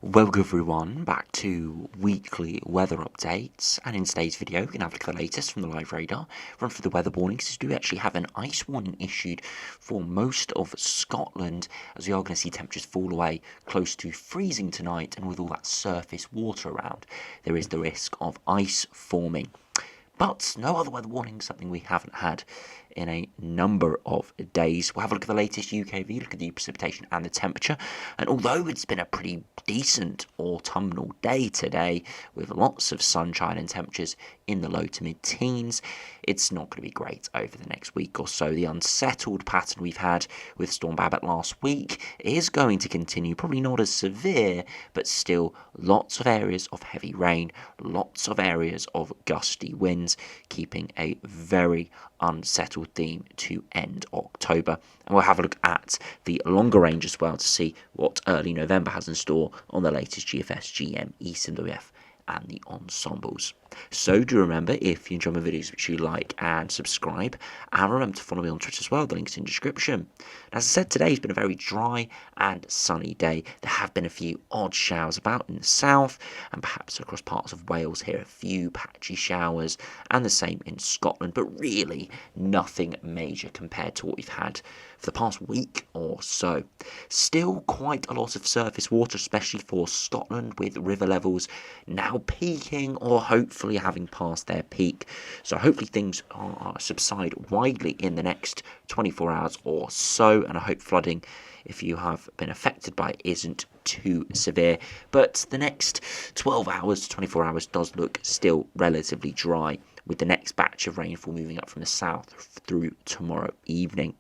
Welcome everyone back to weekly weather updates, and in today's video we're going to have a look at the latest from the live radar, run through the weather warnings. We do actually have an ice warning issued for most of Scotland, as we are going to see temperatures fall away close to freezing tonight, and with all that surface water around there is the risk of ice forming. But no other weather warnings, something we haven't had in a number of days. We'll have a look at the latest UKV, look at the precipitation and the temperature. And although it's been a pretty decent autumnal day today, with lots of sunshine and temperatures in the low to mid-teens, it's not going to be great over the next week or so. The unsettled pattern we've had with Storm Babet last week is going to continue, probably not as severe, but still lots of areas of heavy rain, lots of areas of gusty winds, keeping a very unsettled theme to end October. And we'll have a look at the longer range as well to see what early November has in store on the latest GFS, GM, ECMWF and the ensembles. So do remember, if you enjoy my videos, which you like and subscribe, and remember to follow me on Twitter as well, the link's in the description. As I said, today has been a very dry and sunny day. There have been a few odd showers about in the south, and perhaps across parts of Wales here, a few patchy showers, and the same in Scotland, but really nothing major compared to what we've had for the past week or so. Still quite a lot of surface water, especially for Scotland, with river levels now peaking or hopefully having passed their peak. So hopefully things subside widely in the next 24 hours or so, and I hope flooding, if you have been affected by it, isn't too severe. But the next 12 hours to 24 hours does look still relatively dry, with the next batch of rainfall moving up from the south through tomorrow evening.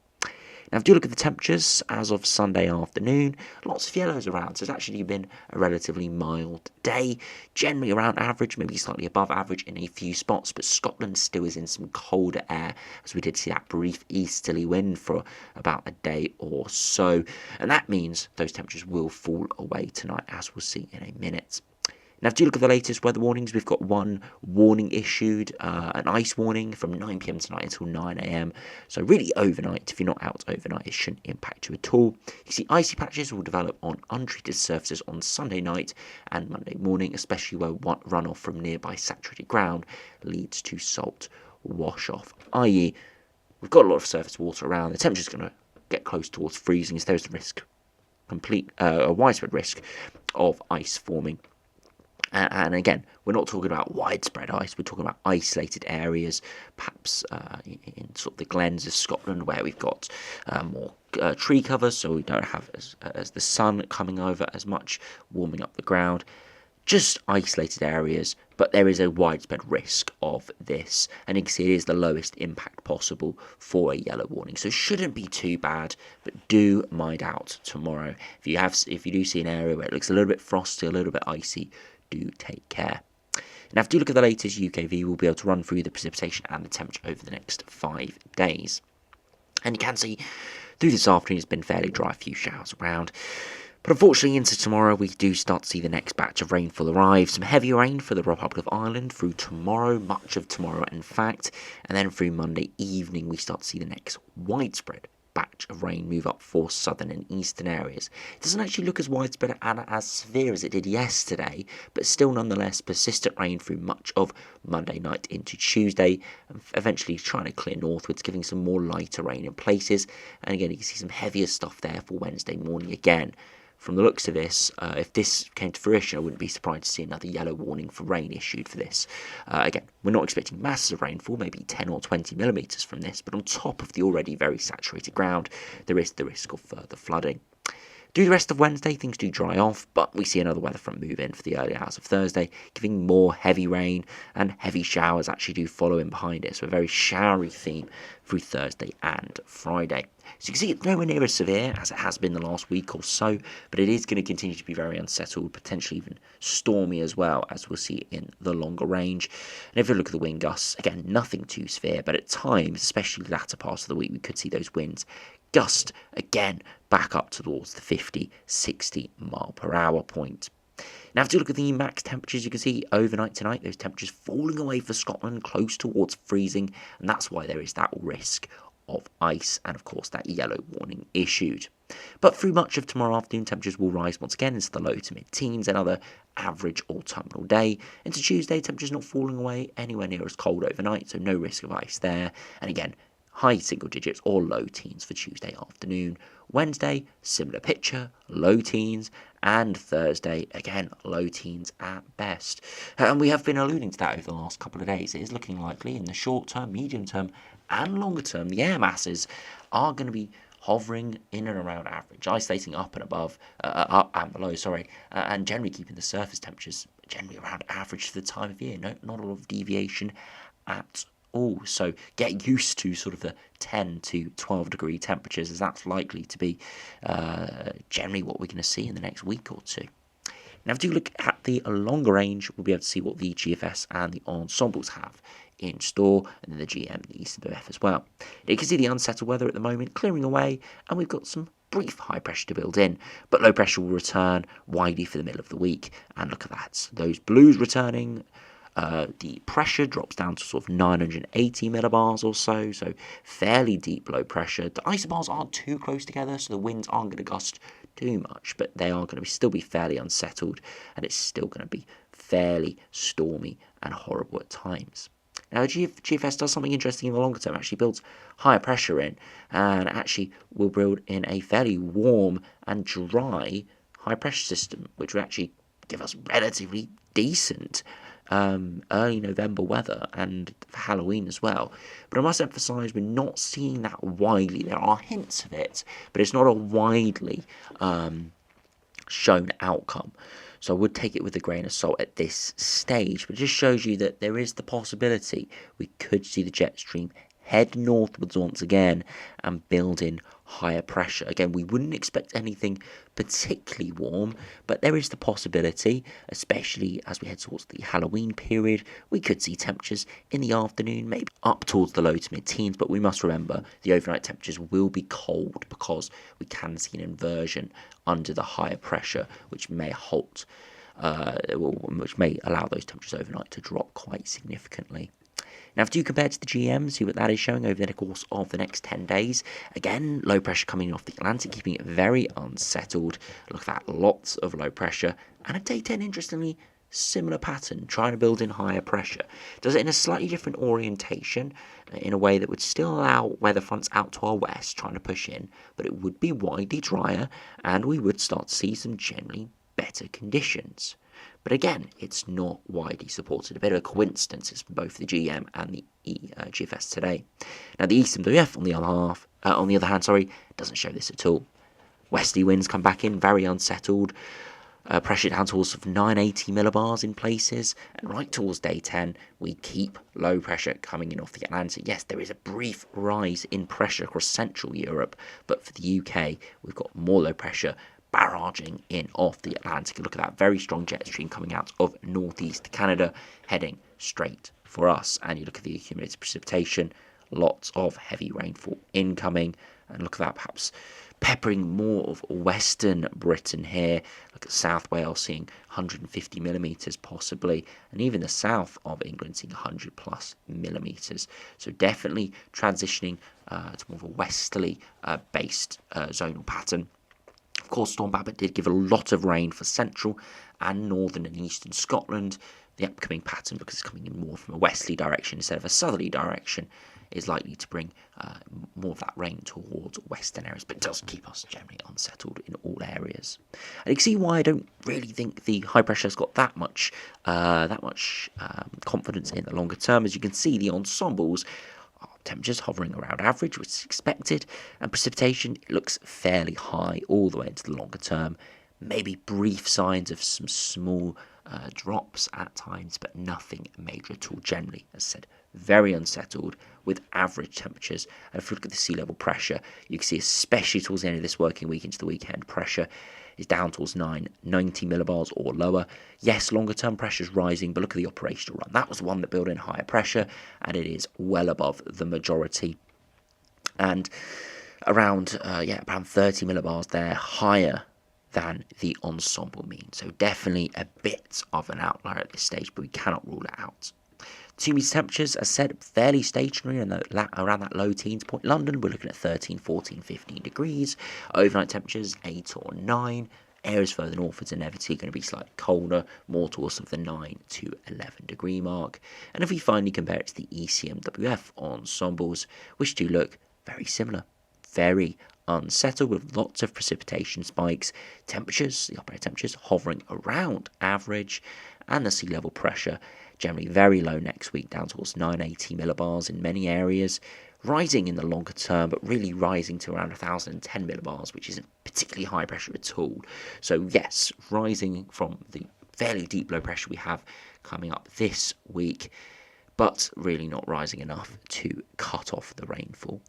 Now, if you look at the temperatures as of Sunday afternoon, lots of yellows around, so it's actually been a relatively mild day, generally around average, maybe slightly above average in a few spots, but Scotland still is in some colder air, as we did see that brief easterly wind for about a day or so, and that means those temperatures will fall away tonight, as we'll see in a minute. Now, if you look at the latest weather warnings, we've got one warning issued, an ice warning from 9 p.m. tonight until 9 a.m. So really overnight, if you're not out overnight, it shouldn't impact you at all. You see icy patches will develop on untreated surfaces on Sunday night and Monday morning, especially where runoff from nearby saturated ground leads to salt wash-off, i.e. we've got a lot of surface water around, the temperature's going to get close towards freezing, so there's a risk, a widespread risk of ice forming. And again, we're not talking about widespread ice, we're talking about isolated areas, perhaps in sort of the glens of Scotland, where we've got more tree cover, so we don't have as the sun coming over as much, warming up the ground. Just isolated areas, but there is a widespread risk of this, and you can see it is the lowest impact possible for a yellow warning, so it shouldn't be too bad, but do mind out tomorrow. If you do see an area where it looks a little bit frosty, a little bit icy, do take care. Now, if you look at the latest UKV, we'll be able to run through the precipitation and the temperature over the next 5 days. And you can see through this afternoon it's been fairly dry, a few showers around. But unfortunately, into tomorrow, we do start to see the next batch of rainfall arrive. Some heavy rain for the Republic of Ireland through tomorrow, much of tomorrow, in fact. And then through Monday evening, we start to see the next widespread batch of rain move up for southern and eastern areas. It doesn't actually look as widespread and as severe as it did yesterday, but still nonetheless persistent rain through much of Monday night into Tuesday, and eventually trying to clear northwards, giving some more lighter rain in places. And again, you can see some heavier stuff there for Wednesday morning again. From the looks of this, if this came to fruition, I wouldn't be surprised to see another yellow warning for rain issued for this. Again, we're not expecting masses of rainfall, maybe 10 or 20 millimetres from this, but on top of the already very saturated ground, there is the risk of further flooding. Through the rest of Wednesday, things do dry off, but we see another weather front move in for the early hours of Thursday, giving more heavy rain, and heavy showers actually do follow in behind it, so a very showery theme through Thursday and Friday. So you can see it's nowhere near as severe as it has been the last week or so, but it is going to continue to be very unsettled, potentially even stormy as well, as we'll see in the longer range. And if you look at the wind gusts, again, nothing too severe, but at times, especially the latter parts of the week, we could see those winds gust again back up towards the 50, 60 mile per hour point. Now, if you look at the max temperatures, you can see overnight tonight, those temperatures falling away for Scotland, close towards freezing, and that's why there is that risk of ice and, of course, that yellow warning issued. But through much of tomorrow afternoon, temperatures will rise once again into the low to mid-teens, another average autumnal day. Into Tuesday, temperatures not falling away anywhere near as cold overnight, so no risk of ice there. And again, high single digits or low teens for Tuesday afternoon. Wednesday, similar picture, low teens, and Thursday, again, low teens at best. And we have been alluding to that over the last couple of days. It is looking likely in the short term, medium term, and longer term, the air masses are going to be hovering in and around average, isolating up and above, up and below, and generally keeping the surface temperatures generally around average for the time of year. Not a lot of deviation at all. So get used to sort of the 10 to 12 degree temperatures, as that's likely to be generally what we're going to see in the next week or two. Now, if you look at the longer range, we'll be able to see what the GFS and the ensembles have in store, and then the GM and the eastern Babet as well. Now, you can see the unsettled weather at the moment clearing away, and we've got some brief high pressure to build in, but low pressure will return widely for the middle of the week. And look at that, those blues returning. The pressure drops down to sort of 980 millibars or so fairly deep low pressure. The isobars aren't too close together, so the winds aren't going to gust too much, but they are going to still be fairly unsettled, and it's still going to be fairly stormy and horrible at times. Now, GFS does something interesting in the longer term, actually builds higher pressure in, and actually will build in a fairly warm and dry high pressure system, which will actually give us relatively decent early November weather and for Halloween as well. But I must emphasise we're not seeing that widely. There are hints of it, but it's not a widely shown outcome. So I would take it with a grain of salt at this stage, but it just shows you that there is the possibility we could see the jet stream head northwards once again and build in higher pressure. Again, we wouldn't expect anything particularly warm, but there is the possibility, especially as we head towards the Halloween period, we could see temperatures in the afternoon, maybe up towards the low to mid-teens, but we must remember the overnight temperatures will be cold because we can see an inversion under the higher pressure, which may which may allow those temperatures overnight to drop quite significantly. Now, if you compare to the GM, see what that is showing over the course of the next 10 days. Again, low pressure coming off the Atlantic, keeping it very unsettled. Look at that, lots of low pressure. And a day 10, interestingly, similar pattern, trying to build in higher pressure. Does it in a slightly different orientation, in a way that would still allow weather fronts out to our west, trying to push in, but it would be widely drier, and we would start to see some generally better conditions. But again, it's not widely supported. A bit of a coincidence from both the GM and the GFS today. Now, the Eastern WF, on the other hand, doesn't show this at all. Westerly winds come back in, very unsettled. Pressure down towards 980 millibars in places, and right towards day 10, we keep low pressure coming in off the Atlantic. Yes, there is a brief rise in pressure across Central Europe, but for the UK, we've got more low pressure barraging in off the Atlantic. Look at that very strong jet stream coming out of northeast Canada, heading straight for us. And you look at the accumulated precipitation, lots of heavy rainfall incoming. And look at that, perhaps peppering more of western Britain here. Look at South Wales seeing 150 millimetres possibly, and even the south of England seeing 100 plus millimetres. So definitely transitioning to more of a westerly based zonal pattern. Of course, Storm Babet did give a lot of rain for central and northern and eastern Scotland. The upcoming pattern, because it's coming in more from a westerly direction instead of a southerly direction, is likely to bring more of that rain towards western areas, but it does keep us generally unsettled in all areas. And you can see why I don't really think the high pressure has got that much confidence in the longer term. As you can see, the ensembles temperatures hovering around average, which is expected, and precipitation looks fairly high all the way into the longer term. Maybe brief signs of some small drops at times, but nothing major at all. Generally, as I said, very unsettled with average temperatures. And if you look at the sea level pressure, you can see, especially towards the end of this working week into the weekend, pressure is down towards 990 millibars or lower. Yes, longer term pressure is rising, but look at the operational run. That was the one that built in higher pressure, and it is well above the majority. And around 30 millibars there, higher than the ensemble mean. So definitely a bit of an outlier at this stage, but we cannot rule it out. 2 meter temperatures, as said, fairly stationary and around that low teens point. London, we're looking at 13, 14, 15 degrees. Overnight temperatures, 8 or 9. Areas further northwards inevitably going to be slightly colder, more towards the 9 to 11 degree mark. And if we finally compare it to the ECMWF ensembles, which do look very similar, very unsettled with lots of precipitation spikes, temperatures, the upper temperatures hovering around average, and the sea level pressure generally very low next week, down towards 980 millibars in many areas, rising in the longer term, but really rising to around 1010 millibars, which isn't particularly high pressure at all. So yes, rising from the fairly deep low pressure we have coming up this week, but really not rising enough to cut off the rainfall.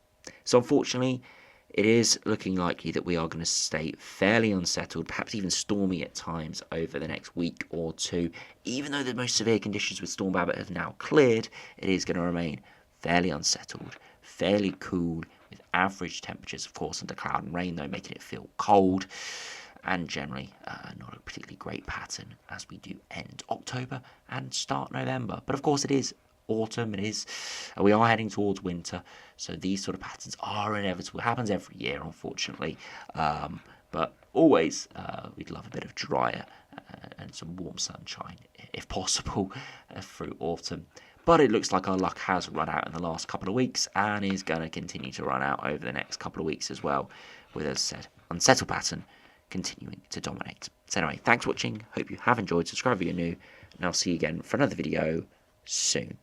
So unfortunately, it is looking likely that we are going to stay fairly unsettled, perhaps even stormy at times over the next week or two. Even though the most severe conditions with Storm Babet have now cleared, it is going to remain fairly unsettled, fairly cool, with average temperatures, of course, under cloud and rain, though, making it feel cold, and generally not a particularly great pattern as we do end October and start November. But of course, it is autumn, we are heading towards winter, so these sort of patterns are inevitable. It happens every year, unfortunately, but always we'd love a bit of drier and some warm sunshine, if possible, through autumn. But it looks like our luck has run out in the last couple of weeks and is going to continue to run out over the next couple of weeks as well, with, as I said, unsettled pattern continuing to dominate. So anyway, thanks for watching, hope you have enjoyed, subscribe if you're new, and I'll see you again for another video soon.